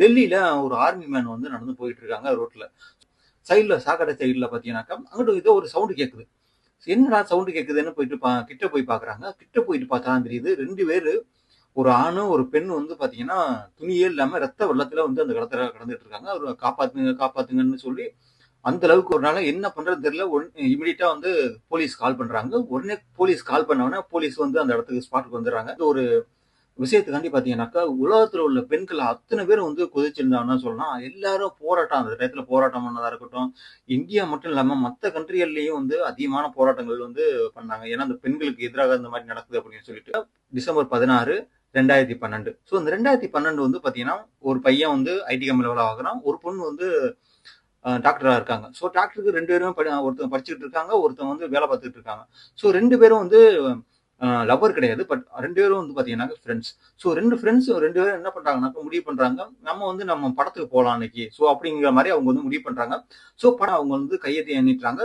டெல்லியில ஒரு army man வந்து நடந்து போயிட்டு இருக்காங்க ரோட்ல. சைடுல சாக்கடை சைடுல பார்த்தீங்கன்னாக்கா, அங்கிட்டு ஏதோ ஒரு சவுண்ட் கேட்குது. என்னடா சவுண்ட் கேட்குதுன்னு போயிட்டு கிட்ட போய் பார்க்குறாங்க. கிட்ட போயிட்டு பார்த்தா தான் தெரியுது 2 பேரு ஒரு ஆணும், ஒரு பெண்ணும் வந்து பார்த்தீங்கன்னா, துணியே இல்லாம ரத்த வெள்ளத்துல வந்து அந்த இடத்துல கிடந்துட்டு இருக்காங்க. அவர காப்பாத்துங்க, காப்பாத்துங்கன்னு சொல்லி அந்த அளவுக்கு ஒரு நாள் என்ன பண்றதுன்னு தெரியல. இமிடியேட்டா வந்து போலீஸ் கால் பண்றாங்க. உடனே போலீஸ் கால் பண்ண உடனே போலீஸ் வந்து அந்த இடத்துக்கு ஸ்பாட்டுக்கு வந்துடுறாங்க. ஒரு விஷயத்துக்காண்டி பார்த்தீங்கன்னாக்கா, உலகத்துல உள்ள பெண்கள் அத்தன பேரும் வந்து கொதிச்சிருந்தாங்கன்னு தான் சொல்லலாம். எல்லாரும் போராட்டம் அந்த டயத்துல போராட்டம் பண்ணதா இருக்கட்டும், இந்தியா மட்டும் இல்லாம மத்த கண்ட்ரிகள்லயும் வந்து அதிகமான போராட்டங்கள் வந்து பண்ணாங்க. ஏன்னா, அந்த பெண்களுக்கு எதிராக இந்த மாரி நடக்குது அப்படின்னு சொல்லிட்டு. டிசம்பர் 16, 2012. இந்த 2012 வந்து பார்த்தீங்கன்னா, ஒரு பையன் வந்து ஐடி கம்பெனில வேலை பார்க்குறான். ஒரு பொண்ணு வந்து டாக்டரா இருக்காங்க. டாக்டருக்கு 2 பேருமே ஒருத்தங்க படிச்சுட்டு இருக்காங்க. ஒருத்தவங்க வந்து வேலை பார்த்துட்டு இருக்காங்க. 2 பேரும் வந்து லவ்வர் கிடையாது. பட் 2 பேரும் வந்து பார்த்தீங்கன்னா ஃப்ரெண்ட்ஸ். 2 ஃப்ரெண்ட்ஸ் 2 பேரும் என்ன பண்றாங்கன்னாக்கா முடிவு பண்றாங்க. நம்ம வந்து நம்ம படத்துக்கு போலாம் அன்னைக்கு. அப்படிங்கிற மாரி அவங்க வந்து முடிவு பண்றாங்க. படம் அவங்க வந்து கையெழுத்து எண்ணிட்டாங்க.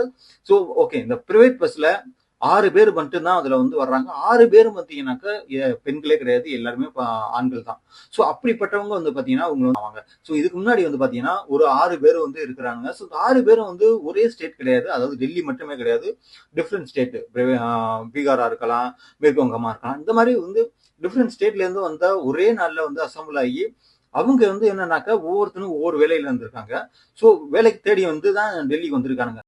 ஸோ ஓகே இந்த பிரைவேட் பஸ்ல 6 பேர் மட்டும் தான் அதுல வந்து வர்றாங்க. 6 பேரும் பார்த்தீங்கன்னாக்கா பெண்களே கிடையாது. எல்லாருமே ஆண்கள் தான். அப்படிப்பட்டவங்க வந்து பார்த்தீங்கன்னா, அவங்க வந்து இதுக்கு முன்னாடி வந்து பார்த்தீங்கன்னா, ஒரு 6 பேர் வந்து இருக்கிறாங்க. இந்த 6 பேரும் வந்து ஒரே ஸ்டேட் கிடையாது. அதாவது டெல்லி மட்டுமே கிடையாது. Different state. பீகாரா இருக்கலாம், மேற்கு வங்கமா இருக்கலாம். இந்த மாரி வந்து டிஃபரெண்ட் ஸ்டேட்ல இருந்து வந்த ஒரே நாள்ல வந்து அசெம்பிள் ஆகி, அவங்க வந்து என்னன்னாக்கா, ஒவ்வொருத்தரும் ஒவ்வொரு வேலையில இருந்திருக்காங்க. வேலைக்கு தேடி வந்து தான் டெல்லிக்கு வந்திருக்கானுங்க.